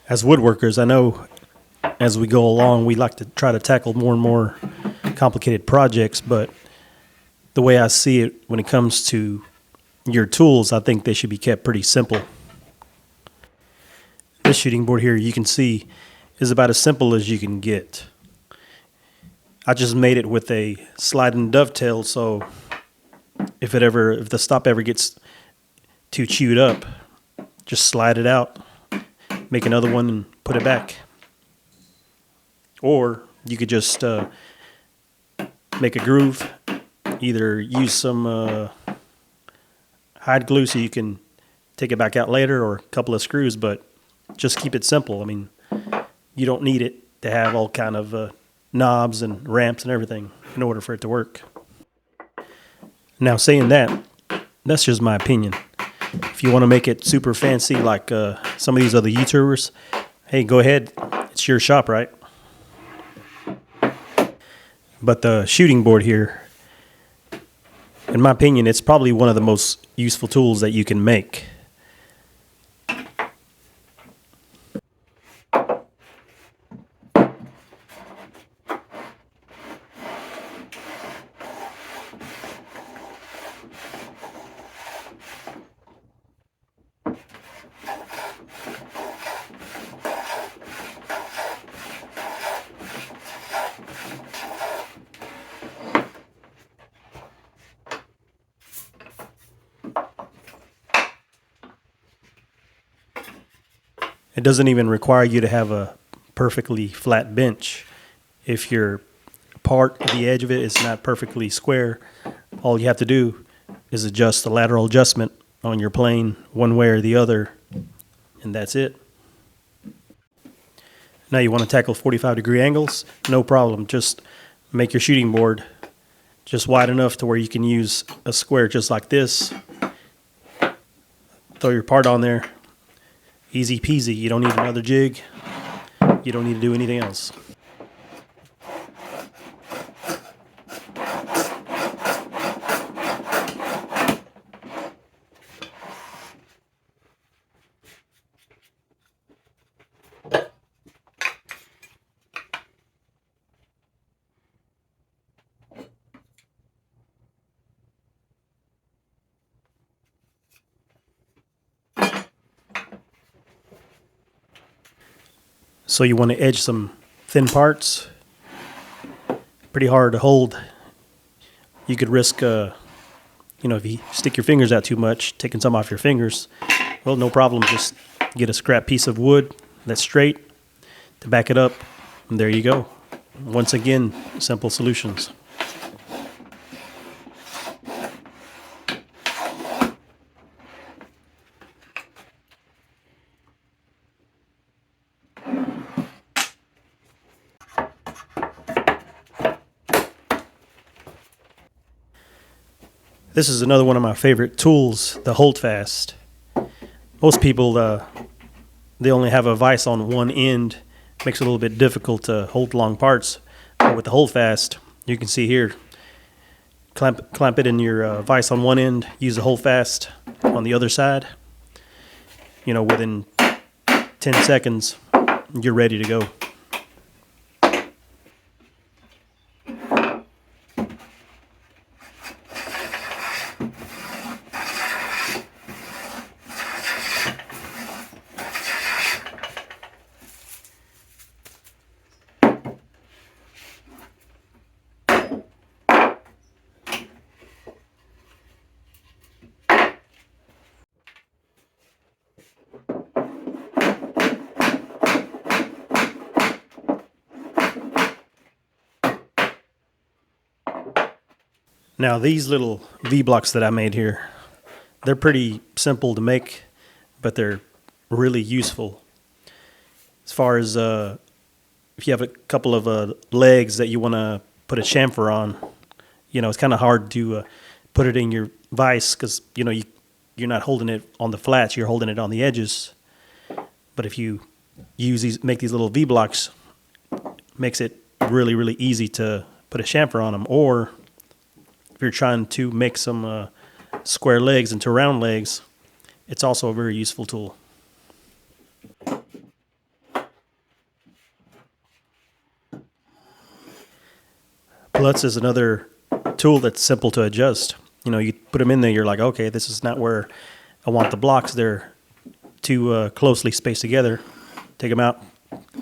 As woodworkers, I know as we go along, we like to try to tackle more and more complicated projects, but the way I see it when it comes to your tools, I think they should be kept pretty simple. This shooting board here, you can see, is about as simple as you can get. I just made it with a sliding dovetail, so if the stop ever gets too chewed up, just slide it out, make another one, and put it back. Or you could just make a groove, either use some hide glue so you can take it back out later, or a couple of screws, but just keep it simple. I mean, you don't need it to have all kind of knobs and ramps and everything in order for it to work. Now, saying that, that's just my opinion. If you want to make it super fancy like some of these other YouTubers, hey, go ahead. It's your shop, right? But the shooting board here, in my opinion, it's probably one of the most useful tools that you can make. It doesn't even require you to have a perfectly flat bench. If your part of the edge of it is not perfectly square, all you have to do is adjust the lateral adjustment on your plane one way or the other, and that's it. Now you want to tackle 45-degree angles? No problem. Just make your shooting board just wide enough to where you can use a square just like this. Throw your part on there. Easy peasy. You don't need another jig. You don't need to do anything else. So you want to edge some thin parts. Pretty hard to hold. You could risk, if you stick your fingers out too much, taking some off your fingers. Well, no problem. Just get a scrap piece of wood that's straight to back it up. And there you go. Once again, simple solutions. This is another one of my favorite tools, the holdfast. Most people, they only have a vise on one end. Makes it a little bit difficult to hold long parts. But with the holdfast, you can see here, clamp it in your vise on one end, use the holdfast on the other side. Within 10 seconds, you're ready to go. Now these little V-blocks that I made here, they're pretty simple to make, but they're really useful. As far as if you have a couple of legs that you want to put a chamfer on, it's kind of hard to put it in your vise because, you're not holding it on the flats, you're holding it on the edges. But if you make these little V-blocks, makes it really, really easy to put a chamfer on them. Or if you're trying to make some square legs into round legs, it's also a very useful tool. Klutz is another tool that's simple to adjust. You know, you put them in there, you're like, okay, this is not where I want the blocks. They're too closely spaced together. Take them out,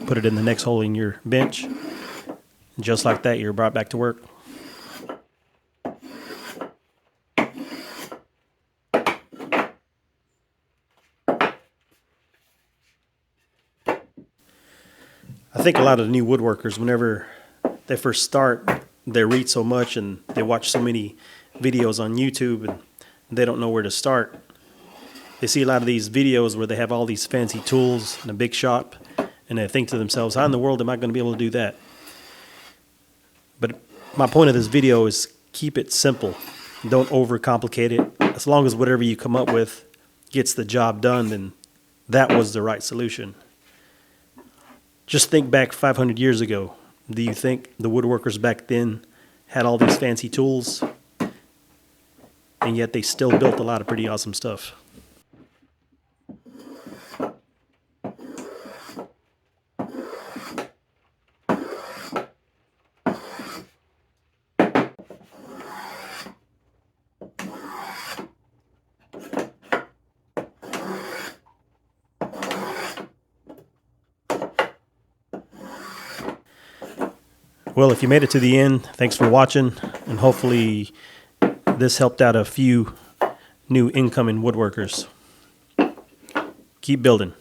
put it in the next hole in your bench. And just like that, you're brought back to work. I think a lot of the new woodworkers, whenever they first start, they read so much and they watch so many videos on YouTube and they don't know where to start. They see a lot of these videos where they have all these fancy tools in a big shop and they think to themselves, how in the world am I going to be able to do that? But my point of this video is keep it simple. Don't overcomplicate it. As long as whatever you come up with gets the job done, then that was the right solution. Just think back 500 years ago. Do you think the woodworkers back then had all these fancy tools? And yet they still built a lot of pretty awesome stuff. Well, if you made it to the end, thanks for watching, and hopefully this helped out a few new incoming woodworkers. Keep building.